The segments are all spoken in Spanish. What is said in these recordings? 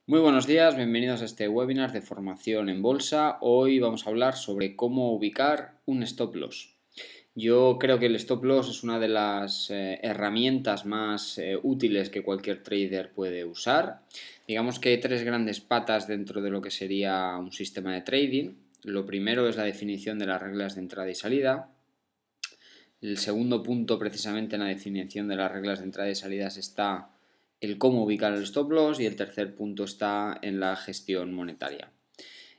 Muy buenos días, bienvenidos a este webinar de formación en bolsa. Hoy vamos a hablar sobre cómo ubicar un stop loss. Yo creo que el stop loss es una de las herramientas más útiles que cualquier trader puede usar. Digamos que hay tres grandes patas dentro de lo que sería un sistema de trading. Lo primero es la definición de las reglas de entrada y salida. El segundo punto, precisamente en la definición de las reglas de entrada y salidas, está el cómo ubicar el stop loss, y el tercer punto está en la gestión monetaria.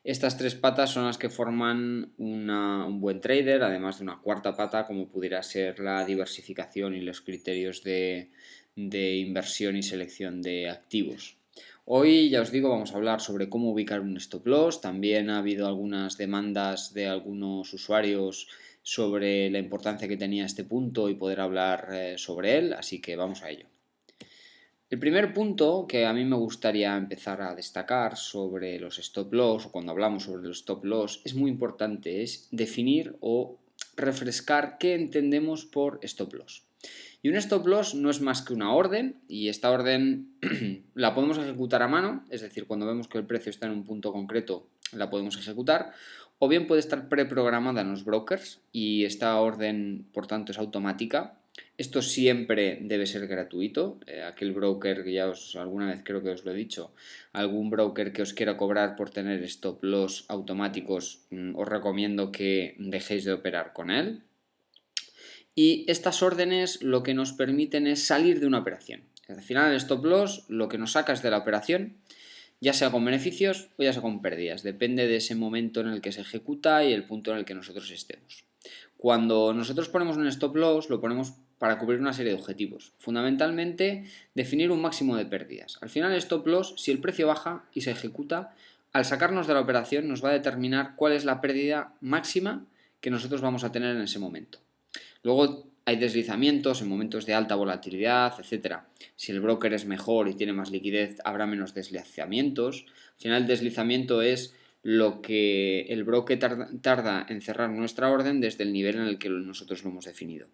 Estas tres patas son las que forman un buen trader, además de una cuarta pata como pudiera ser la diversificación y los criterios de inversión y selección de activos. Hoy, ya os digo, vamos a hablar sobre cómo ubicar un stop loss. También ha habido algunas demandas de algunos usuarios sobre la importancia que tenía este punto y poder hablar sobre él, así que vamos a ello. El primer punto que a mí me gustaría empezar a destacar sobre los stop loss, o cuando hablamos sobre los stop loss, es muy importante, es definir o refrescar qué entendemos por stop loss. Y un stop loss no es más que una orden, y esta orden la podemos ejecutar a mano, es decir, cuando vemos que el precio está en un punto concreto la podemos ejecutar, o bien puede estar preprogramada en los brokers y esta orden por tanto es automática. Esto siempre debe ser gratuito. Aquel broker que alguna vez creo que os lo he dicho, algún broker que os quiera cobrar por tener stop loss automáticos, os recomiendo que dejéis de operar con él. Y estas órdenes lo que nos permiten es salir de una operación. Al final el stop loss lo que nos saca es de la operación, ya sea con beneficios o ya sea con pérdidas. Depende de ese momento en el que se ejecuta y el punto en el que nosotros estemos. Cuando nosotros ponemos un stop loss, lo ponemos para cubrir una serie de objetivos. Fundamentalmente, definir un máximo de pérdidas. Al final, el stop loss, si el precio baja y se ejecuta, al sacarnos de la operación nos va a determinar cuál es la pérdida máxima que nosotros vamos a tener en ese momento. Luego hay deslizamientos en momentos de alta volatilidad, etc. Si el broker es mejor y tiene más liquidez, habrá menos deslizamientos. Al final, el deslizamiento es lo que el broker tarda en cerrar nuestra orden desde el nivel en el que nosotros lo hemos definido.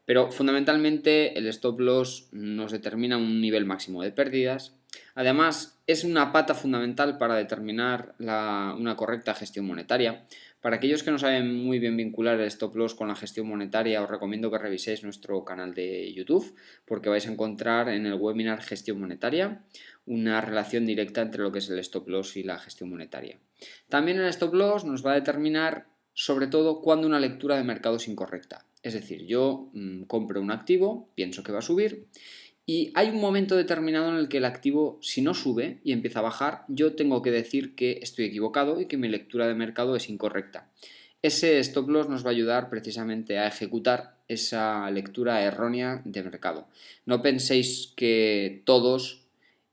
Pero fundamentalmente el stop loss nos determina un nivel máximo de pérdidas. Además, es una pata fundamental para determinar una correcta gestión monetaria. Para aquellos que no saben muy bien vincular el stop loss con la gestión monetaria, os recomiendo que reviséis nuestro canal de YouTube, porque vais a encontrar en el webinar Gestión Monetaria una relación directa entre lo que es el stop loss y la gestión monetaria. También el stop loss nos va a determinar sobre todo cuando una lectura de mercado es incorrecta. Es decir, yo compro un activo, pienso que va a subir, y hay un momento determinado en el que el activo, si no sube y empieza a bajar, yo tengo que decir que estoy equivocado y que mi lectura de mercado es incorrecta. Ese stop loss nos va a ayudar precisamente a ejecutar esa lectura errónea de mercado. No penséis que todos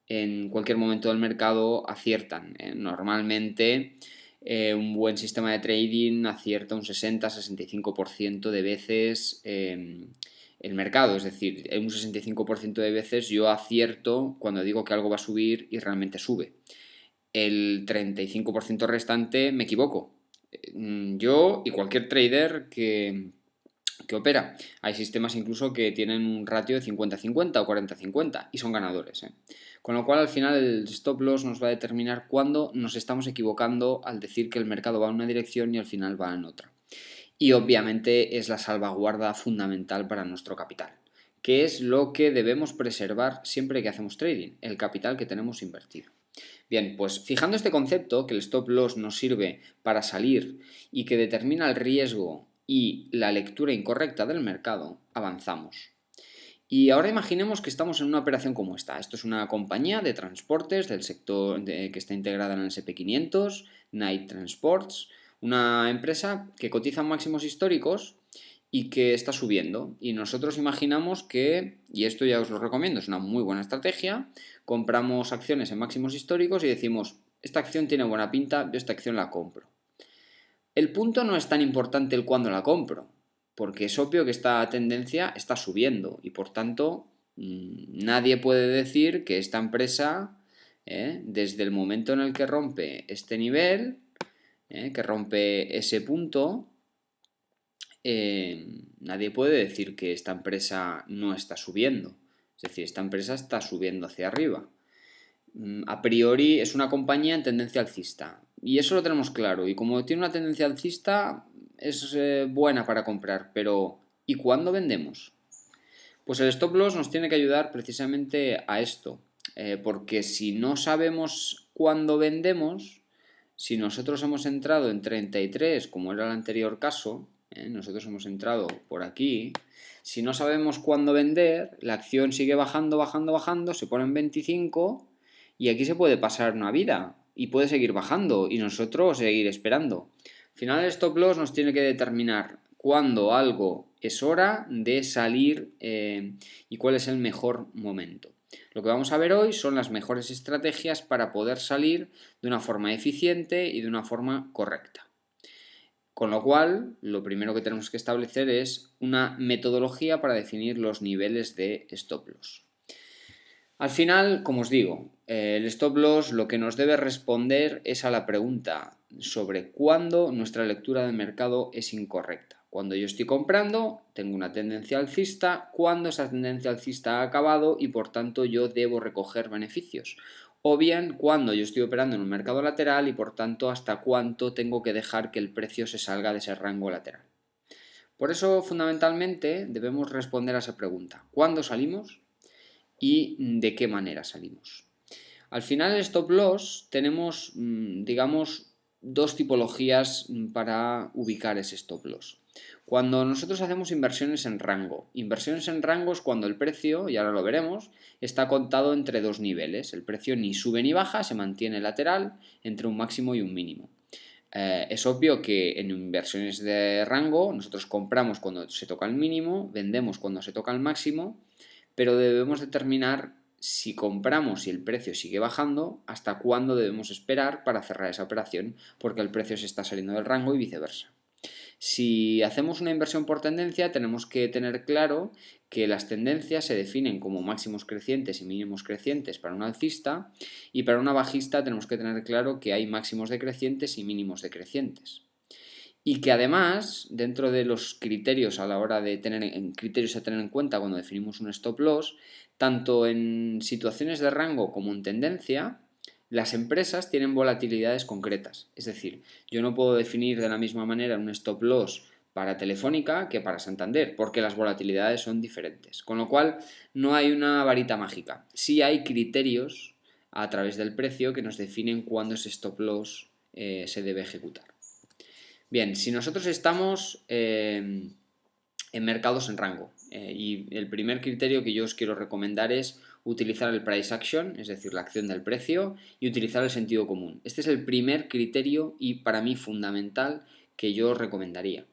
en cualquier momento del mercado aciertan. Normalmente un buen sistema de trading acierta un 60-65% de veces el mercado, es decir, en un 65% de veces yo acierto cuando digo que algo va a subir y realmente sube. El 35% restante me equivoco. Yo y cualquier trader que opera. Hay sistemas incluso que tienen un ratio de 50-50 o 40-50 y son ganadores. Con lo cual, al final, el stop loss nos va a determinar cuándo nos estamos equivocando al decir que el mercado va en una dirección y al final va en otra. Y obviamente es la salvaguarda fundamental para nuestro capital, que es lo que debemos preservar siempre que hacemos trading, el capital que tenemos invertido. Bien, pues fijando este concepto, que el stop loss nos sirve para salir y que determina el riesgo y la lectura incorrecta del mercado, avanzamos. Y ahora imaginemos que estamos en una operación como esta. Esto es una compañía de transportes del sector que está integrada en el SP500, Knight Transports, una empresa que cotiza en máximos históricos y que está subiendo. Y nosotros imaginamos que, y esto ya os lo recomiendo, es una muy buena estrategia, compramos acciones en máximos históricos y decimos, esta acción tiene buena pinta, yo esta acción la compro. El punto no es tan importante el cuándo la compro, porque es obvio que esta tendencia está subiendo y por tanto nadie puede decir que esta empresa, desde el momento en el que rompe este nivel, que rompe ese punto, nadie puede decir que esta empresa no está subiendo. Es decir, esta empresa está subiendo hacia arriba. a priori es una compañía en tendencia alcista. Y eso lo tenemos claro. Y como tiene una tendencia alcista, es buena para comprar. Pero ¿y cuándo vendemos? Pues el stop loss nos tiene que ayudar precisamente a esto. Porque si no sabemos cuándo vendemos, si nosotros hemos entrado en 33, como era el anterior caso, nosotros hemos entrado por aquí, si no sabemos cuándo vender, la acción sigue bajando, bajando, bajando, se pone en 25 y aquí se puede pasar una vida y puede seguir bajando y nosotros seguir esperando. Al final el stop loss nos tiene que determinar cuándo algo es hora de salir y cuál es el mejor momento. Lo que vamos a ver hoy son las mejores estrategias para poder salir de una forma eficiente y de una forma correcta. Con lo cual, lo primero que tenemos que establecer es una metodología para definir los niveles de stop loss. Al final, como os digo, el stop loss lo que nos debe responder es a la pregunta sobre cuándo nuestra lectura del mercado es incorrecta. Cuando yo estoy comprando, tengo una tendencia alcista, cuando esa tendencia alcista ha acabado y por tanto yo debo recoger beneficios. O bien cuando yo estoy operando en un mercado lateral y por tanto hasta cuánto tengo que dejar que el precio se salga de ese rango lateral. Por eso fundamentalmente debemos responder a esa pregunta. ¿Cuándo salimos? Y de qué manera salimos. Al final el stop loss tenemos, digamos, dos tipologías para ubicar ese stop loss. Cuando nosotros hacemos inversiones en rango es cuando el precio, y ahora lo veremos, está contado entre dos niveles. El precio ni sube ni baja, se mantiene lateral entre un máximo y un mínimo. Es obvio que en inversiones de rango nosotros compramos cuando se toca el mínimo, vendemos cuando se toca el máximo, pero debemos determinar si compramos y el precio sigue bajando, hasta cuándo debemos esperar para cerrar esa operación, porque el precio se está saliendo del rango y viceversa. Si hacemos una inversión por tendencia, tenemos que tener claro que las tendencias se definen como máximos crecientes y mínimos crecientes para un alcista, y para una bajista tenemos que tener claro que hay máximos decrecientes y mínimos decrecientes. Y que además, dentro de los criterios a la hora de criterios a tener en cuenta cuando definimos un stop loss, tanto en situaciones de rango como en tendencia, las empresas tienen volatilidades concretas. Es decir, yo no puedo definir de la misma manera un stop loss para Telefónica que para Santander, porque las volatilidades son diferentes. Con lo cual, no hay una varita mágica. Sí hay criterios a través del precio que nos definen cuándo ese stop loss se debe ejecutar. Bien, si nosotros estamos en mercados en rango y el primer criterio que yo os quiero recomendar es utilizar el price action, es decir, la acción del precio, y utilizar el sentido común. Este es el primer criterio y para mí fundamental que yo os recomendaría.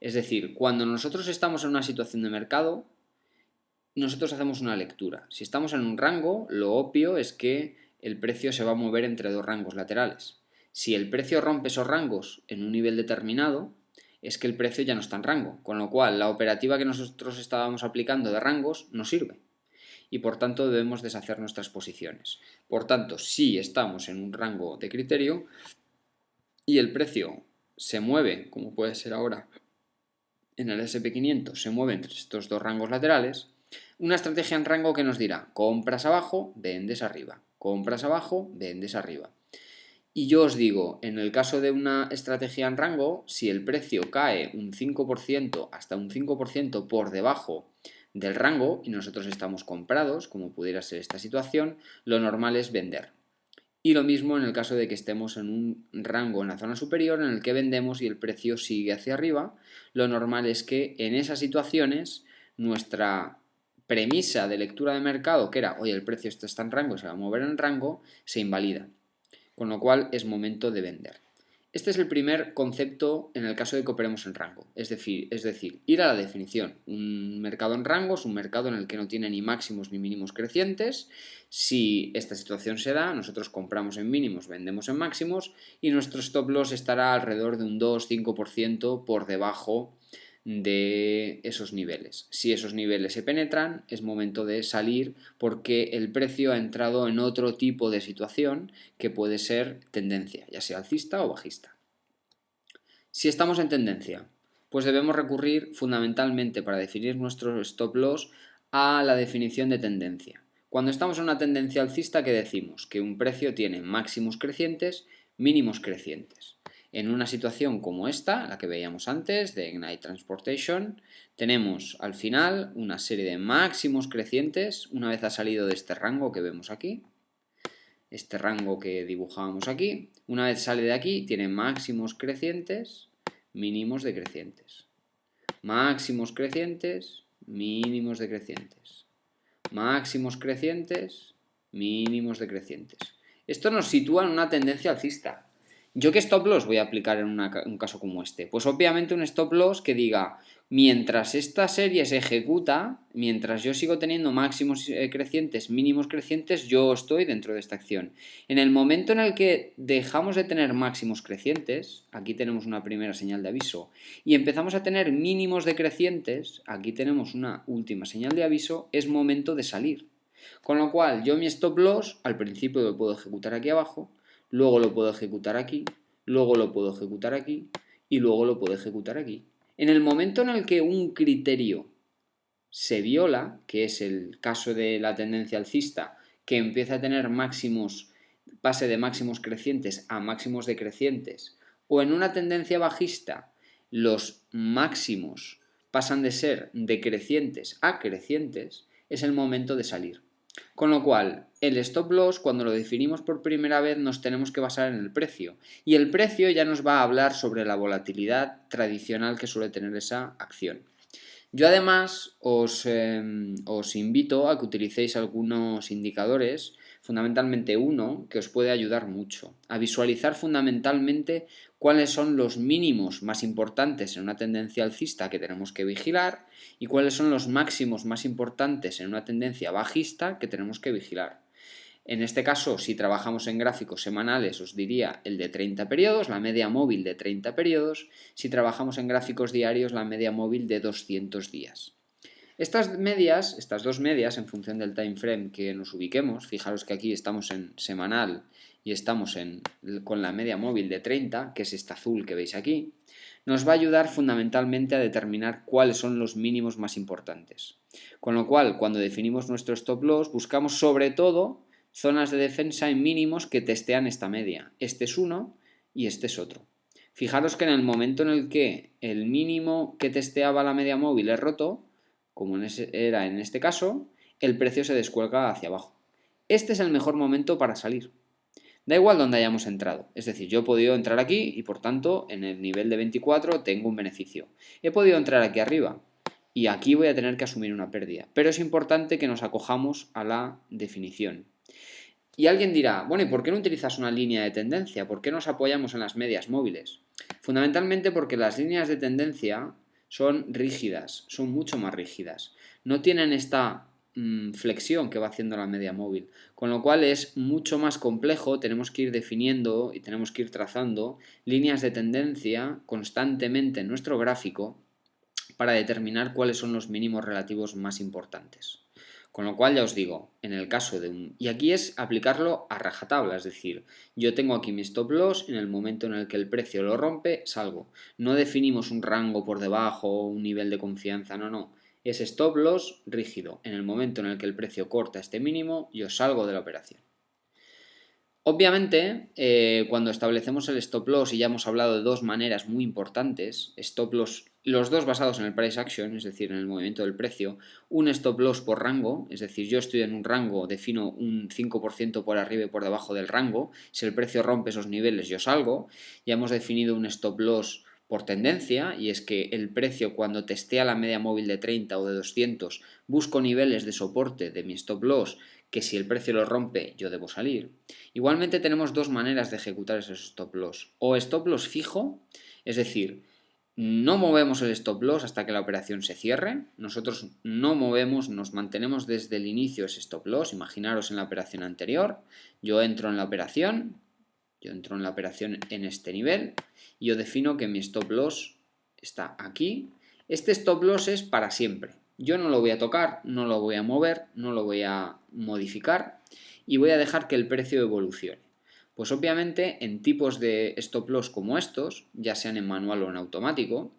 Es decir, cuando nosotros estamos en una situación de mercado, nosotros hacemos una lectura. Si estamos en un rango, lo obvio es que el precio se va a mover entre dos rangos laterales. Si el precio rompe esos rangos en un nivel determinado, es que el precio ya no está en rango, con lo cual la operativa que nosotros estábamos aplicando de rangos no sirve y por tanto debemos deshacer nuestras posiciones. Por tanto, si estamos en un rango de criterio y el precio se mueve, como puede ser ahora en el SP500, se mueve entre estos dos rangos laterales, una estrategia en rango que nos dirá compras abajo, vendes arriba, compras abajo, vendes arriba. Y yo os digo, en el caso de una estrategia en rango, si el precio cae un 5% hasta un 5% por debajo del rango y nosotros estamos comprados, como pudiera ser esta situación, lo normal es vender. Y lo mismo en el caso de que estemos en un rango en la zona superior en el que vendemos y el precio sigue hacia arriba, lo normal es que en esas situaciones nuestra premisa de lectura de mercado, que era, oye, el precio está en rango, se va a mover en rango, se invalida, con lo cual es momento de vender. Este es el primer concepto en el caso de que operemos en rango, es decir, ir a la definición. Un mercado en rango es un mercado en el que no tiene ni máximos ni mínimos crecientes. Si esta situación se da, nosotros compramos en mínimos, vendemos en máximos y nuestro stop loss estará alrededor de un 2-5% por debajo de esos niveles. Si esos niveles se penetran, es momento de salir porque el precio ha entrado en otro tipo de situación que puede ser tendencia, ya sea alcista o bajista. Si estamos en tendencia, pues debemos recurrir fundamentalmente para definir nuestro stop loss a la definición de tendencia. Cuando estamos en una tendencia alcista, ¿qué decimos? Que un precio tiene máximos crecientes, mínimos crecientes. En una situación como esta, la que veíamos antes, de Ignite Transportation, tenemos al final una serie de máximos crecientes una vez ha salido de este rango que vemos aquí. Este rango que dibujábamos aquí, una vez sale de aquí, tiene máximos crecientes, mínimos decrecientes. Máximos crecientes, mínimos decrecientes. Máximos crecientes, mínimos decrecientes. Esto nos sitúa en una tendencia alcista. ¿Yo qué stop loss voy a aplicar en un caso como este? Pues obviamente un stop loss que diga, mientras esta serie se ejecuta, mientras yo sigo teniendo máximos crecientes, mínimos crecientes, yo estoy dentro de esta acción. En el momento en el que dejamos de tener máximos crecientes, aquí tenemos una primera señal de aviso, y empezamos a tener mínimos decrecientes, aquí tenemos una última señal de aviso, es momento de salir. Con lo cual, yo mi stop loss al principio lo puedo ejecutar aquí abajo, luego lo puedo ejecutar aquí, luego lo puedo ejecutar aquí y luego lo puedo ejecutar aquí. En el momento en el que un criterio se viola, que es el caso de la tendencia alcista, que empieza a tener máximos, pase de máximos crecientes a máximos decrecientes, o en una tendencia bajista, los máximos pasan de ser decrecientes a crecientes, es el momento de salir. Con lo cual, el stop loss, cuando lo definimos por primera vez, nos tenemos que basar en el precio. Y el precio ya nos va a hablar sobre la volatilidad tradicional que suele tener esa acción. Yo además os invito a que utilicéis algunos indicadores, fundamentalmente uno, que os puede ayudar mucho, a visualizar fundamentalmente cuáles son los mínimos más importantes en una tendencia alcista que tenemos que vigilar y cuáles son los máximos más importantes en una tendencia bajista que tenemos que vigilar. En este caso, si trabajamos en gráficos semanales, os diría el de 30 periodos, la media móvil de 30 periodos. Si trabajamos en gráficos diarios, la media móvil de 200 días. Estas dos medias, en función del time frame que nos ubiquemos, fijaros que aquí estamos en semanal y estamos con la media móvil de 30, que es esta azul que veis aquí, nos va a ayudar fundamentalmente a determinar cuáles son los mínimos más importantes. Con lo cual, cuando definimos nuestro stop loss, buscamos sobre todo zonas de defensa en mínimos que testean esta media. Este es uno y este es otro. Fijaros que en el momento en el que el mínimo que testeaba la media móvil es roto, como era en este caso, el precio se descuelga hacia abajo. Este es el mejor momento para salir. Da igual donde hayamos entrado. Es decir, yo he podido entrar aquí y por tanto en el nivel de 24 tengo un beneficio. He podido entrar aquí arriba y aquí voy a tener que asumir una pérdida. Pero es importante que nos acojamos a la definición. Y alguien dirá, bueno, ¿y por qué no utilizas una línea de tendencia? ¿Por qué nos apoyamos en las medias móviles? Fundamentalmente porque las líneas de tendencia son rígidas, son mucho más rígidas. No tienen esta flexión que va haciendo la media móvil, con lo cual es mucho más complejo, tenemos que ir definiendo y tenemos que ir trazando líneas de tendencia constantemente en nuestro gráfico para determinar cuáles son los mínimos relativos más importantes. Con lo cual ya os digo, en el caso de un... Y aquí es aplicarlo a rajatabla, es decir, yo tengo aquí mi stop loss, en el momento en el que el precio lo rompe, salgo. No definimos un rango por debajo o un nivel de confianza, no. Es stop loss rígido. En el momento en el que el precio corta este mínimo, yo salgo de la operación. Obviamente, cuando establecemos el stop loss, y ya hemos hablado de dos maneras muy importantes, stop loss, los dos basados en el price action, es decir, en el movimiento del precio, un stop loss por rango, es decir, yo estoy en un rango, defino un 5% por arriba y por debajo del rango, si el precio rompe esos niveles yo salgo, ya hemos definido un stop loss por tendencia, y es que el precio cuando testea la media móvil de 30 o de 200 busco niveles de soporte de mi stop loss que si el precio lo rompe yo debo salir. Igualmente tenemos dos maneras de ejecutar esos stop loss. O stop loss fijo, es decir, no movemos el stop loss hasta que la operación se cierre. Nosotros no movemos, nos mantenemos desde el inicio ese stop loss. Imaginaros en la operación anterior, yo entro en la operación en este nivel y yo defino que mi stop loss está aquí. Este stop loss es para siempre. Yo no lo voy a tocar, no lo voy a mover, no lo voy a modificar y voy a dejar que el precio evolucione. Pues obviamente en tipos de stop loss como estos, ya sean en manual o en automático,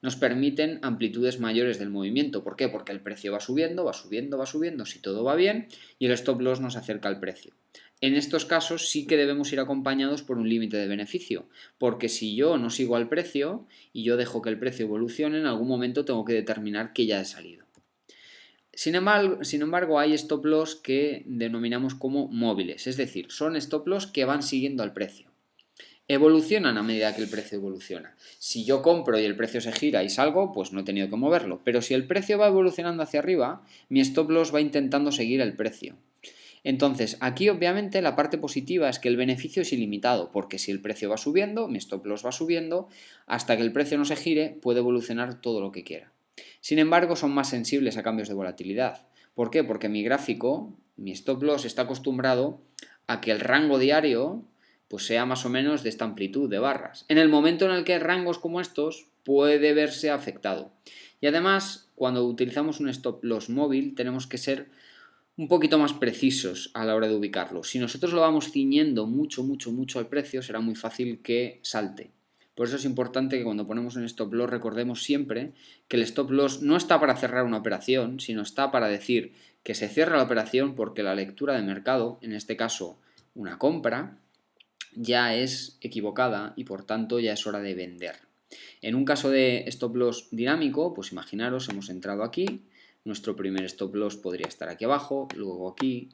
nos permiten amplitudes mayores del movimiento. ¿Por qué? Porque el precio va subiendo, va subiendo, va subiendo, si todo va bien, y el stop loss nos acerca al precio. En estos casos sí que debemos ir acompañados por un límite de beneficio, porque si yo no sigo al precio y yo dejo que el precio evolucione, en algún momento tengo que determinar que ya he salido. Sin embargo, hay stop loss que denominamos como móviles, es decir, son stop loss que van siguiendo al precio. Evolucionan a medida que el precio evoluciona. Si yo compro y el precio se gira y salgo, pues no he tenido que moverlo. Pero si el precio va evolucionando hacia arriba, mi stop loss va intentando seguir el precio. Entonces, aquí obviamente la parte positiva es que el beneficio es ilimitado, porque si el precio va subiendo, mi stop loss va subiendo, hasta que el precio no se gire, puede evolucionar todo lo que quiera. Sin embargo, son más sensibles a cambios de volatilidad. ¿Por qué? Porque mi gráfico, mi stop loss, está acostumbrado a que el rango diario pues sea más o menos de esta amplitud de barras. En el momento en el que rangos como estos puede verse afectado. Y además, cuando utilizamos un stop loss móvil, tenemos que ser un poquito más precisos a la hora de ubicarlo. Si nosotros lo vamos ciñendo mucho al precio, será muy fácil que salte. Por eso es importante que cuando ponemos un stop loss recordemos siempre que el stop loss no está para cerrar una operación, sino está para decir que se cierra la operación porque la lectura de mercado, en este caso una compra, ya es equivocada y por tanto ya es hora de vender. En un caso de stop loss dinámico, pues imaginaros, hemos entrado aquí, nuestro primer stop loss podría estar aquí abajo, luego aquí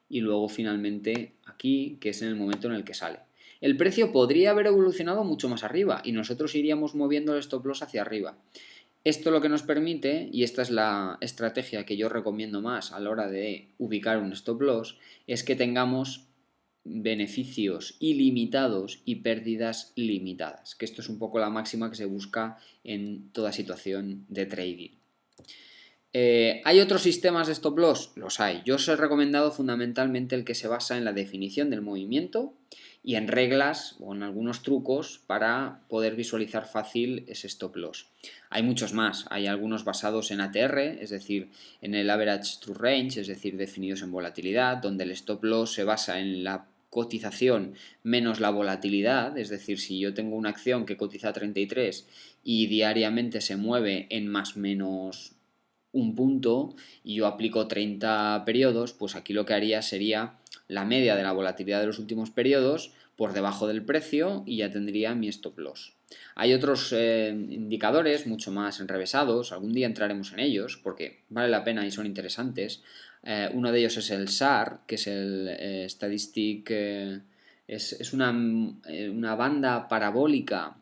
y luego finalmente aquí, que es en el momento en el que sale. El precio podría haber evolucionado mucho más arriba y nosotros iríamos moviendo el stop loss hacia arriba. Esto lo que nos permite, y esta es la estrategia que yo recomiendo más a la hora de ubicar un stop loss, es que tengamos beneficios ilimitados y pérdidas limitadas, que esto es un poco la máxima que se busca en toda situación de trading. ¿Hay otros sistemas de stop loss? Los hay. Yo os he recomendado fundamentalmente el que se basa en la definición del movimiento y en reglas o en algunos trucos para poder visualizar fácil ese stop loss. Hay muchos más. Hay algunos basados en ATR, es decir, en el Average True Range, es decir, definidos en volatilidad, donde el stop loss se basa en la cotización menos la volatilidad, es decir, si yo tengo una acción que cotiza a 33 y diariamente se mueve en más menos un punto y yo aplico 30 periodos, pues aquí lo que haría sería la media de la volatilidad de los últimos periodos por debajo del precio y ya tendría mi stop loss. Hay otros indicadores mucho más enrevesados, algún día entraremos en ellos porque vale la pena y son interesantes. Uno de ellos es el SAR, que es el Statistic, es una banda parabólica,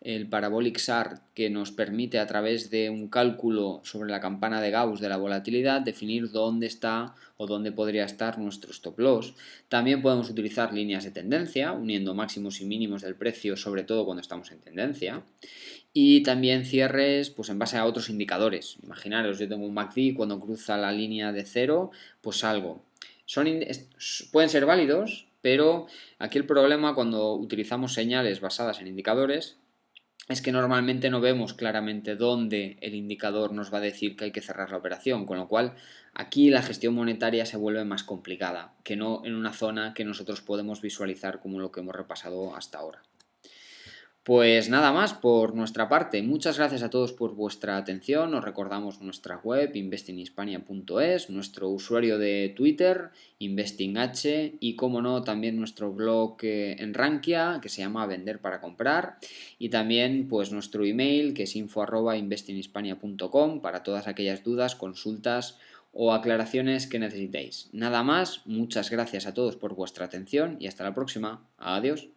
el Parabolic SAR, que nos permite a través de un cálculo sobre la campana de Gauss de la volatilidad definir dónde está o dónde podría estar nuestro stop loss. También podemos utilizar líneas de tendencia, uniendo máximos y mínimos del precio, sobre todo cuando estamos en tendencia. Y también cierres pues en base a otros indicadores. Imaginaros, yo tengo un MACD, cuando cruza la línea de 0, pues salgo. Pueden ser válidos, pero aquí el problema cuando utilizamos señales basadas en indicadores es que normalmente no vemos claramente dónde el indicador nos va a decir que hay que cerrar la operación, con lo cual aquí la gestión monetaria se vuelve más complicada, que no en una zona que nosotros podemos visualizar como lo que hemos repasado hasta ahora. Pues nada más por nuestra parte. Muchas gracias a todos por vuestra atención. Os recordamos nuestra web investinghispania.es, nuestro usuario de Twitter investingh y como no también nuestro blog en Rankia que se llama Vender para comprar y también pues nuestro email que es info@investinghispania.com para todas aquellas dudas, consultas o aclaraciones que necesitéis. Nada más, muchas gracias a todos por vuestra atención y hasta la próxima. Adiós.